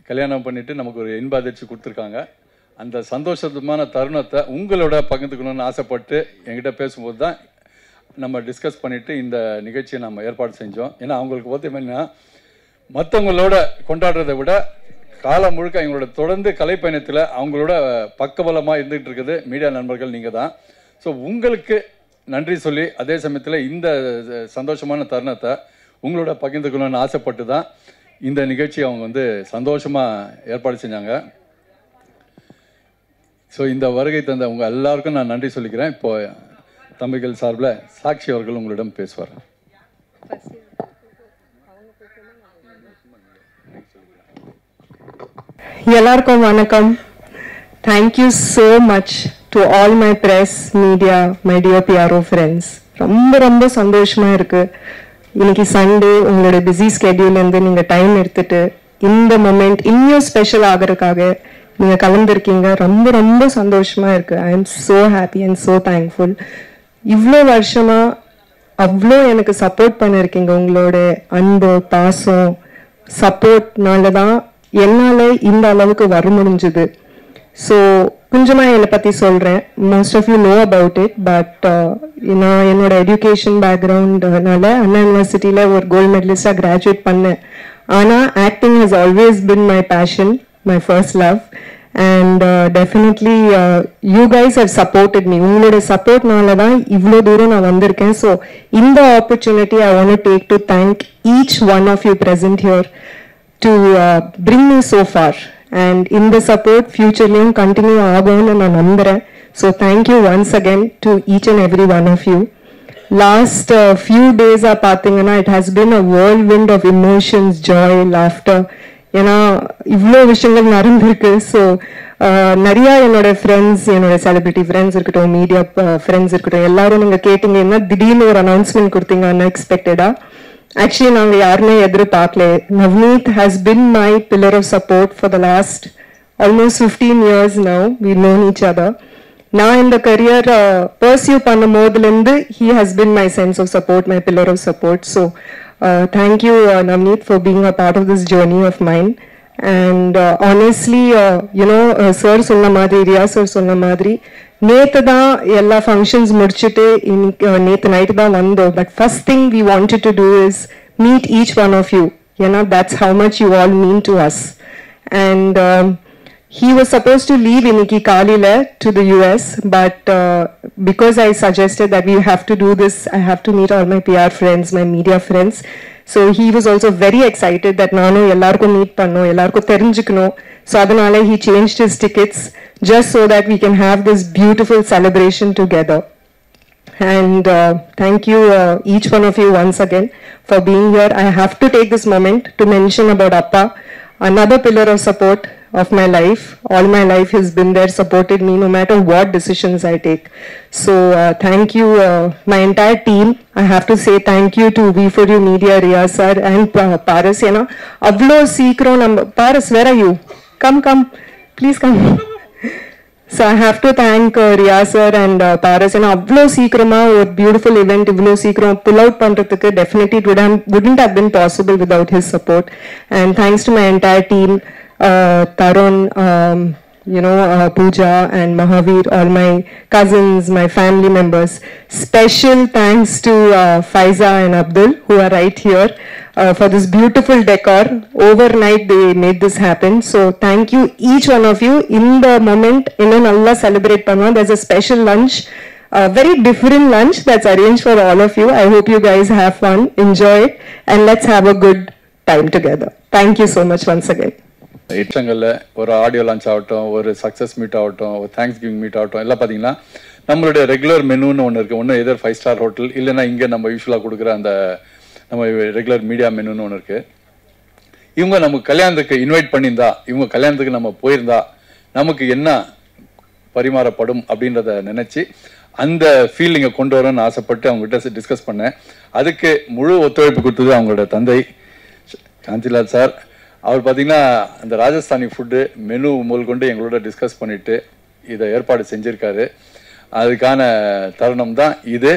கல்யாணம் பண்ணிவிட்டு நமக்கு ஒரு இன்ப அதிர்ச்சி கொடுத்துருக்காங்க. அந்த சந்தோஷமான தருணத்தை உங்களோட பகிர்ந்துக்கணும்னு ஆசைப்பட்டு என்கிட்ட பேசும்போது தான் நம்ம டிஸ்கஸ் பண்ணிவிட்டு இந்த நிகழ்ச்சியை நம்ம ஏற்பாடு செஞ்சோம். ஏன்னா அவங்களுக்கு பார்த்தீங்கன்னா மற்றவங்களோட கொண்டாடுறதை விட காலம் முழுக்க எங்களோட தொடர்ந்து கலைப்பயணத்தில் அவங்களோட பக்கபலமாக இருந்துகிட்டு இருக்குது மீடியா நண்பர்கள் நீங்கள் தான். ஸோ உங்களுக்கு நன்றி சொல்லி அதே சமயத்தில் இந்த சந்தோஷமான தருணத்தை உங்களோட பகிர்ந்துக்கணும்னு ஆசைப்பட்டு தான் இந்த நிகழ்ச்சி அவங்க வந்து சந்தோஷமாக ஏற்பாடு செஞ்சாங்க. ஸோ இந்த வருகை தந்த உங்கள் எல்லாருக்கும் நான் நன்றி சொல்லிக்கிறேன். இப்போ தம்பிகள் சார்பில் சாட்சி அவர்கள் உங்களிடம் பேசுவார். எல்லாருக்கும் வணக்கம். Thank you so much to all my press media, my dear PRO friends. ரொம்ப ரொம்ப சந்தோஷமா இருக்கு. இன்னைக்கு சண்டே உங்களோட பிஸி ஸ்கெடியூல்லேருந்து நீங்கள் டைம் எடுத்துட்டு இந்த மொமெண்ட் இன்னும் ஸ்பெஷல் ஆகிறதுக்காக நீங்கள் கலந்துருக்கீங்க. ரொம்ப ரொம்ப சந்தோஷமா இருக்கு. I am so happy and so thankful. இவ்வளோ வருஷமா அவ்வளோ எனக்கு சப்போர்ட் பண்ணியிருக்கீங்க. உங்களோட அன்பு, பாசம், சப்போர்ட்னால தான் என்னால் இந்த அளவுக்கு வர முடிஞ்சுது. ஸோ கொஞ்சமாக என்னை பற்றி சொல்கிறேன். Most of you know about it. But நான் என்னோட எஜுகேஷன் பேக்ரவுண்ட்னால அண்ணா யூனிவர்சிட்டியில் ஒரு கோல்டு மெடலிஸ்டாக கிராஜுவேட் பண்ணேன். ஆனால் acting has always been my passion, my first love, and definitely you guys have supported me. உங்களோட சப்போர்ட்னால தான் இவ்வளோ தூரம் நான் வந்திருக்கேன். ஸோ இந்த opportunity I want to take to thank each one of you present here to bring me so far, and இந்த support ஃபியூச்சர்லையும் continue ஆகும்னு நான் நம்புகிறேன். So thank you once again to each and every one of you. Last few days பார்த்தீங்கன்னா it has been a whirlwind of emotions, joy, laughter. ஏன்னா இவ்வளோ விஷயங்கள் நடந்திருக்கு. So நிறையா என்னோட ஃப்ரெண்ட்ஸ், என்னோட செலிபிரிட்டி ஃப்ரெண்ட்ஸ் இருக்கட்டும், மீடியா ஃப்ரெண்ட்ஸ் இருக்கட்டும், எல்லாரும் நீங்கள் கேட்டீங்க என்ன திடீர்னு ஒரு அனௌன்ஸ்மெண்ட் கொடுத்தீங்க அன்எக்ஸ்பெக்டடா. ஆக்சுவலி நாங்கள் யாருமே எதிர்பார்க்கல. Navneet has been my pillar of support for the last almost 15 years now. We known each other. நான் இந்த கரியர் பர்சியூ பண்ணும் போதுலேருந்து he has been my sense of support, my pillar of support. So thank you, Navneet, for being a part of this journey of mine. And honestly, sir சொன்ன மாதிரி, Riya sir சொன்ன மாதிரி, நேற்று தான் எல்லா ஃபங்க்ஷன்ஸ் முடிச்சுட்டு நேற்று நைட்டு தான் வந்தோம். But first thing we wanted to do is meet each one of you. ஏன்னா that's how much you all mean to us. And he was supposed to leave இன்னைக்கு காலையில to the US, but because I suggested that we have to do this, I have to meet all my PR friends, my media friends. So he was also very excited that நானும் எல்லாருக்கும் meet பண்ணணும், எல்லாருக்கும் தெரிஞ்சுக்கணும். So அதனால he changed his tickets just so that we can have this beautiful celebration together. And thank you each one of you once again for being here. I have to take this moment to mention about Appa, another pillar of support of my life. All my life he's been there, supported me no matter what decisions I take. So thank you, my entire team. I have to say thank you to V4U Media, Riya sir and Paras. Avlo seekro Paras, where are you? Come, please come. So I have to thank Riya sir and Paras. Avlo seekrama or beautiful event ivlo seekram pull out pandradhukku definitely it wouldn't have been possible without his support. And thanks to my entire team, Tarun, Pooja and Mahavir, all my cousins, my family members. Special thanks to Faiza and Abdul, who are right here, for this beautiful decor. Overnight they made this happen. So thank you each one of you. In the moment, nalla celebrate pannuvom. There's a special lunch, a very different lunch that's arranged for all of you. I hope you guys have fun, enjoy it, and let's have a good time together. Thank you so much once again. இட்டங்களில் ஒரு audio launch ஆகட்டும், ஒரு success meet ஆகட்டும், ஒரு thanks giving meet ஆகட்டும், எல்லாம் பார்த்தீங்கன்னா நம்மளுடைய regular மெனுன்னு ஒன்று இருக்குது. ஒன்று எதர் 5 ஸ்டார் ஹோட்டல், இல்லைன்னா இங்கே நம்ம யூஸ்வலாக கொடுக்குற அந்த நம்ம ரெகுலர் மீடியா மெனுன்னு ஒன்று இருக்குது. இவங்க நமக்கு கல்யாணத்துக்கு இன்வைட் பண்ணியிருந்தா, இவங்க கல்யாணத்துக்கு நம்ம போயிருந்தா நமக்கு என்ன பரிமாறப்படும் அப்படின்றத நினச்சி அந்த ஃபீலிங்கை கொண்டு வரணும்னு ஆசைப்பட்டு அவங்ககிட்ட டிஸ்கஸ் பண்ணேன். அதுக்கு முழு ஒத்துழைப்பு கொடுத்தது அவங்களோட தந்தை காந்திலால் சார். அவர் பார்த்தீங்கன்னா அந்த ராஜஸ்தானி ஃபுட்டு மெனு முதல் கொண்டு எங்களோட டிஸ்கஸ் பண்ணிவிட்டு இதை ஏற்பாடு செஞ்சுருக்காரு. அதுக்கான தருணம் தான் இது.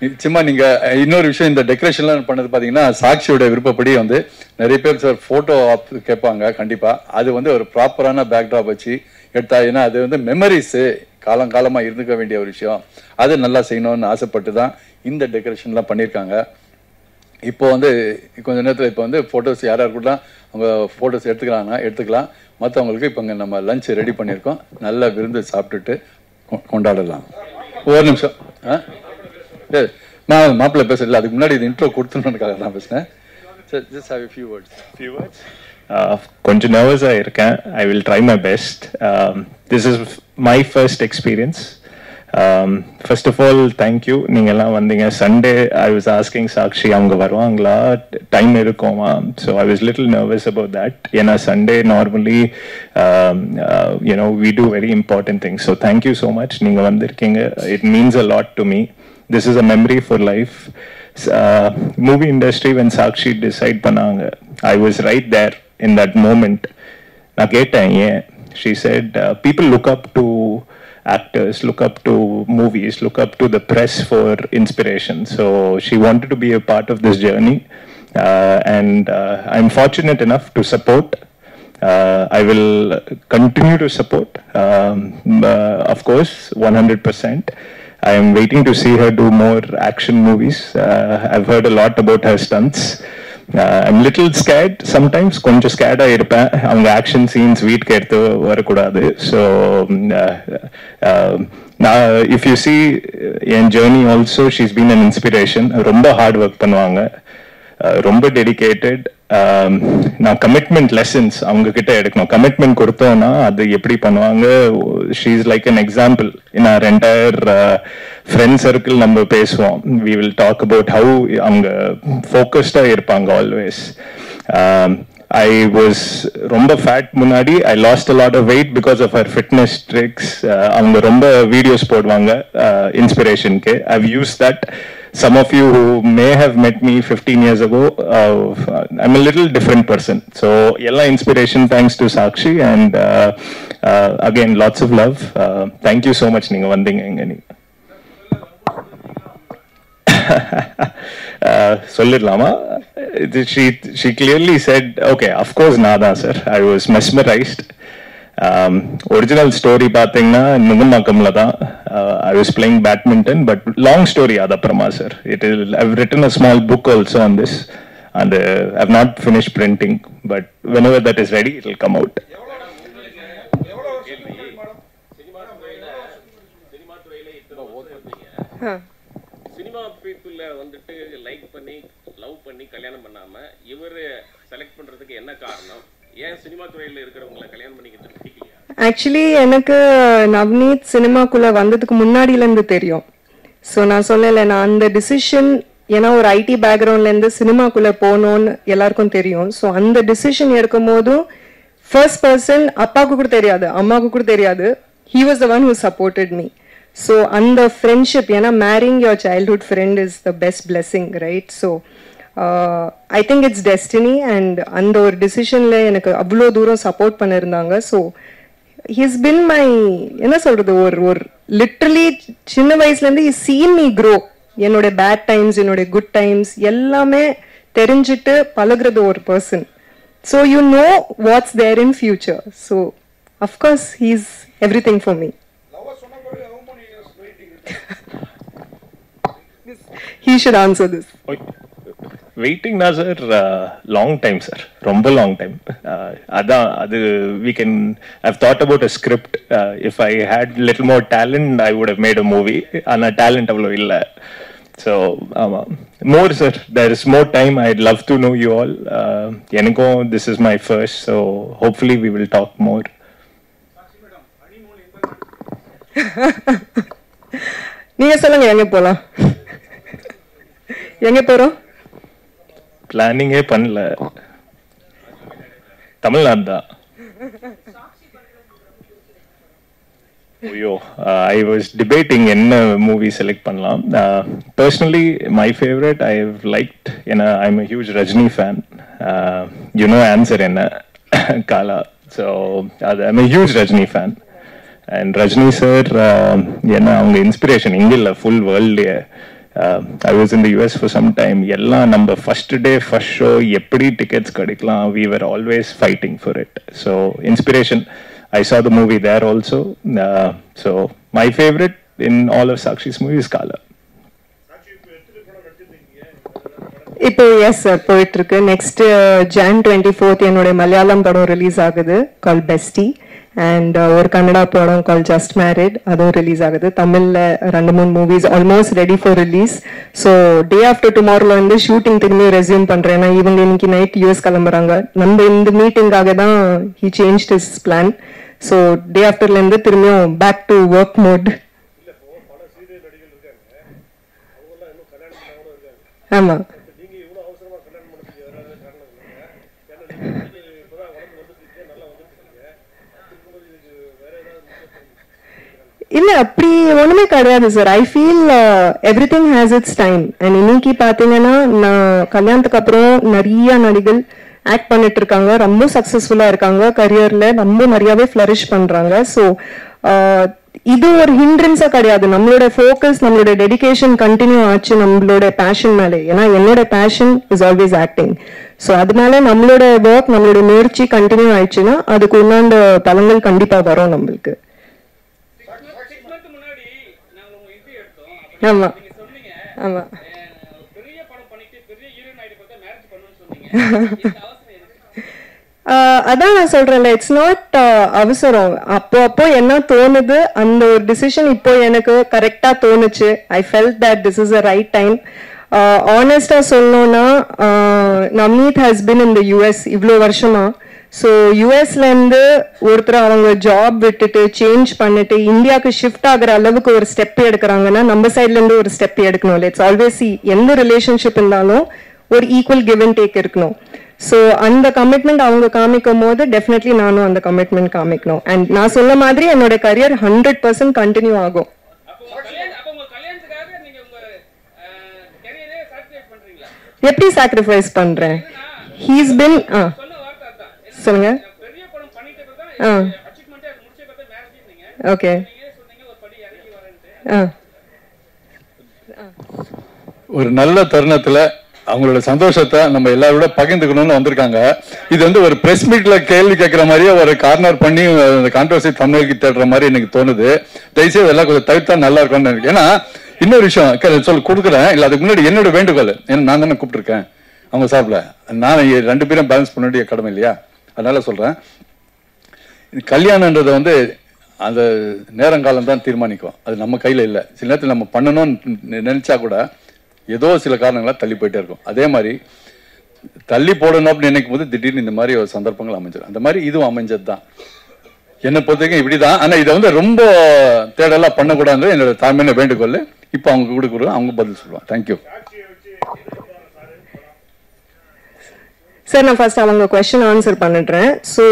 நிச்சயமா நீங்க இன்னொரு விஷயம், இந்த டெக்கரேஷன்லாம் பண்ணது பாத்தீங்கன்னா சாக்ஷியோட விருப்பப்படி வந்து நிறைய பேர் சார் போட்டோ கேட்பாங்க. கண்டிப்பா அது வந்து ஒரு ப்ராப்பரான பேக்ட்ராப் வச்சு எடுத்தா, ஏன்னா அது வந்து மெமரிஸ் காலங்காலமா இருந்துக்க வேண்டிய ஒரு விஷயம், அது நல்லா செய்யணும்னு ஆசைப்பட்டு தான் இந்த டெக்கரேஷன்லாம் பண்ணியிருக்காங்க. இப்போ வந்து கொஞ்ச நேரத்தில் இப்போ வந்து ஃபோட்டோஸ் யார் கூட அவங்க ஃபோட்டோஸ் எடுத்துக்கலாம். மற்றவங்களுக்கு இப்போ இங்கே நம்ம லஞ்ச் ரெடி பண்ணியிருக்கோம். நல்லா விருந்து சாப்பிட்டுட்டு கொண்டாடலாம். ஒரு நிமிஷம் நான் மாப்பிள்ளை பேசல, அதுக்கு முன்னாடி இது இன்ட்ரோ கொடுத்துணுக்காக நான் பேசுனேன். Just have a few words. கொஞ்சம் நர்வஸாக இருக்கேன். I will try my best. This is my first experience. First of all thank you, நீங்கள்லாம் வந்தீங்க. Sunday I was asking Sakshi அவங்க வருவாங்களா, டைம் இருக்குமா. So I was little nervous about that. ஏன்னா Sunday normally you know we do very important things. So thank you so much, நீங்கள் வந்திருக்கீங்க. It means a lot to me. This is a memory for life. Movie industry, when Sakshi decide pananga, I was right there in that moment. Na keten ye, she said people look up to actors, look up to movies, look up to the press for inspiration. So she wanted to be a part of this journey, and I'm fortunate enough to support. I will continue to support, of course, 100%. I am waiting to see her do more action movies. I've heard a lot about her stunts. I'm little scared sometimes. Konja scared ah irpen. Avanga action scenes வீட்டுக்கு எடுத்து வரக்கூடாது. So now if you see in journey also, she's been an inspiration. ரொம்ப hard work பண்ணுவாங்க, ரொம்ப dedicated. நான் commitment lessons அவங்க கிட்ட எடுக்கணும். கமிட்மெண்ட் கொடுத்தோம்னா அது எப்படி பண்ணுவாங்க. She is like an example. In our entire friend circle நம்ம பேசுவோம். We will talk about how அவங்க ஃபோக்கஸ்டா இருப்பாங்க ஆல்வேஸ். I was ரொம்ப ஃபேட் முன்னாடி. I lost a lot of weight because of her fitness tricks. அவங்க ரொம்ப வீடியோஸ் போடுவாங்க இன்ஸ்பிரேஷனுக்கு. I've used that. Some of you who may have met me 15 years ago, I'm a little different person. So yella inspiration thanks to Sakshi, and again lots of love. Thank you so much ninga vandinga inga ni. Sollidalama. She clearly said, okay, of course nada sir. I was mesmerized. Original story பாத்தீங்கன்னா நுங்கம்பாக்கம்ல தான். I was playing badminton, but long story adaprama sir. I've written a small book also on this, and I've not finished printing, but whenever that is ready it will come out. Cinema people வந்துட்டு like பண்ணி love பண்ணி கல்யாணம் பண்ணாம இவரு select பண்றதுக்கு என்ன காரணம்? ஏன் சினிமா துறையில இருக்கிறவங்களை கல்யாணம் பண்ணிக்கிறது பிடிக்கலையா? ஆக்சுவலி எனக்கு நவ்னீத் சினிமாக்குள்ள வந்ததுக்கு முன்னாடியில இருந்து தெரியும். ஸோ நான் சொல்லலை, நான் அந்த டிசிஷன், ஏன்னா ஒரு ஐடி பேக்ரவுண்ட்ல இருந்து சினிமாக்குள்ள போகணும்னு எல்லாருக்கும் தெரியும். ஸோ அந்த டிசிஷன் எடுக்கும் போதும் ஃபர்ஸ்ட் பர்சன் அப்பாவுக்கு கூட தெரியாது, அம்மாவுக்கு கூட தெரியாது. He was the one who supported me. So அந்த ஃப்ரெண்ட்ஷிப், ஏன்னா marrying your childhood friend is the best blessing, right? So I think it's destiny. And அந்த ஒரு டிசிஷன்ல எனக்கு அவ்வளோ தூரம் சப்போர்ட் பண்ணியிருந்தாங்க. ஸோ ஹீஸ் பின் மை, என்ன சொல்றது, ஒரு லிட்ரலி சின்ன வயசுலேருந்து ஹி சீன் மீ க்ரோ. என்னோட பேட் டைம்ஸ், என்னோட குட் டைம்ஸ் எல்லாமே தெரிஞ்சுட்டு பழகுறது ஒரு person. So you know what's there in future. So of course he is everything for me. He should answer this. Waiting na sir, long time sir, romba long time. Adu we can, I've thought about a script. If I had little more talent I would have made a movie. Ana talent avlo illa. So more sir, there is more time. I'd love to know you all. Enako this is my first, so hopefully we will talk more. நீங்க சொல்லுங்க, எங்க போலாம்? எங்க போறோம்? பிளானிங்கே பண்ணல. தமிழ்நாடு தான். ஐயோ, I was debating என்ன மூவி செலக்ட் பண்ணலாம். Personally my favorite I've liked, I'm a huge Rajni fan. You know answer என்ன? Kala. So I'm a huge Rajni fan. And Rajni sir, அவங்க இன்ஸ்பிரேஷன் இங்க இல்ல, full வேர்ல்ட்லயே. I was in the US for some time. Yella number first day, first show, eppadi tickets kadikalam. We were always fighting for it. So inspiration. I saw the movie there also. So my favorite in all of Sakshi's movies is Kala. இப்போ yes sir போயிட்டு இருக்கு. Next Jan 24th என்னோட மலையாளம் படம் release ஆகுது கால் bestie, and ஒரு கன்னடா படம் called just married, அதுவும் release ஆகுது. தமிழ்ல 2-3 movies almost ready for release. So day after டுமாரோல வந்து ஷூட்டிங் திரும்பி ரெஸ்யூம் பண்றேன். ஏன்னா இவங்க இன்னைக்கு நைட் US கிளம்புறாங்க. நம்ம இந்த மீட்டிங்காக தான் he change his plan. So day ஆஃப்டர்ல இருந்து திரும்பியும் பேக் டு ஒர்க் மோட். ஆமா இல்ல அப்படி ஒண்ணுமே கிடையாது sir. I feel everything has its time. And இன்னைக்கு பாத்தீங்கன்னா நான் கல்யாணத்துக்கு அப்புறம் நிறைய நடிகள் ஆக்ட் பண்ணிட்டு இருக்காங்க, ரொம்ப சக்சஸ்ஃபுல்லா இருக்காங்க, கரியர்ல ரொம்ப நிறையவே ஃபிளரிஷ் பண்றாங்க. ஸோ இது ஒரு ஹிண்ட்ரன்ஸா கிடையாது. நம்மளோட ஃபோக்கஸ், நம்மளோட டெடிகேஷன் கண்டினியூ ஆச்சு நம்மளோட பேஷன் மேலே. ஏன்னா என்னோட fashion is always acting. So அதனால நம்மளோட ஒர்க், நம்மளோட முயற்சி கண்டினியூ ஆயிடுச்சுன்னா அதுக்கு உண்டான பலங்கள் கண்டிப்பா வரும் நம்மளுக்கு. ஆமா ஆமா அதான் நான் சொல்றேன்ல, இட்ஸ் நாட் அவசரம். அப்போ அப்போ என்ன தோணுது, அந்த ஒரு டிசிஷன் இப்போ எனக்கு கரெக்டா தோணுச்சு. I felt that this is a right time. ஆனஸ்டா சொல்லணும்னா Navneet has been in the US இவ்வளோ வருஷமா. ஸோ யூஎஸ்ல இருந்து ஒருத்தர் அவங்க ஜாப் விட்டுட்டு சேஞ்ச் பண்ணிட்டு இந்தியாவுக்கு ஷிஃப்ட் ஆகுற அளவுக்கு ஒரு ஸ்டெப் எடுக்கிறாங்கன்னா நம்ம சைட்ல இருந்து ஒரு ஸ்டெப் எடுக்கணும். இட்ஸ் ஆல்வேஸ் எந்த ரிலேஷன்ஷிப் இருந்தாலும் ஒரு ஈக்குவல் கிவ் அண்ட் டேக் இருக்கணும். ஸோ அந்த கமிட்மெண்ட் அவங்க காமிக்கும் போது டெஃபினெட்லி நானும் அந்த கமிட்மெண்ட் காமிக்கணும். அண்ட் நான் சொன்ன மாதிரி என்னோட கரியர் 100% கண்டினியூ ஆகும். எப்படி சாக்ரிஃபைஸ் பண்றேன்? ஹீஸ் பின் சொல்லுங்க. ஓகே ஒரு நல்ல தருணத்துல அவங்களோட சந்தோஷத்தை நம்ம எல்லாரோட பகிர்ந்துக்கணும்னு வந்திருக்காங்க. இது வந்து ஒரு பிரஸ் மீட்ல கேள்வி கேட்கிற மாதிரியே ஒரு கார்னர் பண்ணி கான்ட்ரவர்சி தமிழுக்கு தேடுற மாதிரி எனக்கு தோணுது. தயவுசெய்து எல்லாம் கொஞ்சம் தவிர்த்தா நல்லா இருக்கும்னு எனக்கு. ஏன்னா இன்னொரு விஷயம் சொல்ல கொடுக்குறேன். இல்லை அதுக்கு முன்னாடி என்னோட வேண்டுகோள், ஏன்னா நான் தானே கூப்பிட்டுருக்கேன் அவங்க சார்பில், நான் 2 பேரும் பேலன்ஸ் பண்ண வேண்டிய கடமை இல்லையா? அதனால சொல்றேன், கல்யாணன்றது வந்து அந்த நேரங்காலம் தான் தீர்மானிக்கும். அது நம்ம கையில இல்லை. சில நேரத்தில் நம்ம பண்ணணும்னு நினைச்சா கூட ஏதோ சில காரணங்களாக தள்ளி போயிட்டே இருக்கும். அதே மாதிரி தள்ளி போடணும் அப்படின்னு நினைக்கும் போது திடீர்னு இந்த மாதிரி ஒரு சந்தர்ப்பங்கள் அமைஞ்சிடும். அந்த மாதிரி இதுவும் அமைஞ்சது தான் என்னை பொறுத்தவரைக்கும் இப்படிதான். ஆனா இதை வந்து ரொம்ப தேடலாம் பண்ணக்கூடாது என்னோட தாழ்மையான வேண்டுகோள். இப்போ அவங்க கொடுக்குறோம், அவங்க பதில் சொல்லுவாங்க. Thank you sir. நான் ஃபர்ஸ்ட் அவங்க கொஸ்டின் ஆன்சர் பண்ணிடுறேன். ஸோ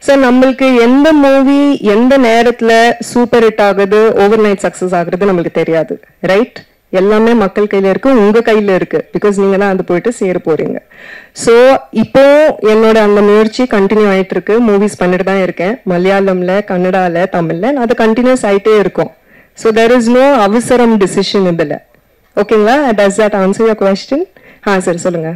சார், நம்மளுக்கு எந்த மூவி எந்த நேரத்தில் சூப்பர் ஹிட் ஆகுது, ஓவர் நைட் சக்ஸஸ் ஆகுறது நம்மளுக்கு தெரியாது, ரைட்? எல்லாமே மக்கள் கையில இருக்கு, உங்க கையில இருக்கு. பிகாஸ் நீங்க தான் அது போயிட்டு சேர போறீங்க. ஸோ இப்போ என்னோட அந்த முயற்சி கண்டினியூ ஆயிட்டு இருக்கு. மூவிஸ் பண்ணிட்டு தான் இருக்கேன், மலையாளம்ல, கன்னடால, தமிழ்ல. அது கண்டினியூஸ் ஆயிட்டே இருக்கும். ஸோ தெர் இஸ் நோ அவசரம் டிசிஷன் இதுல. ஓகேங்களா? Does that answer your question? Sir சொல்லுங்க.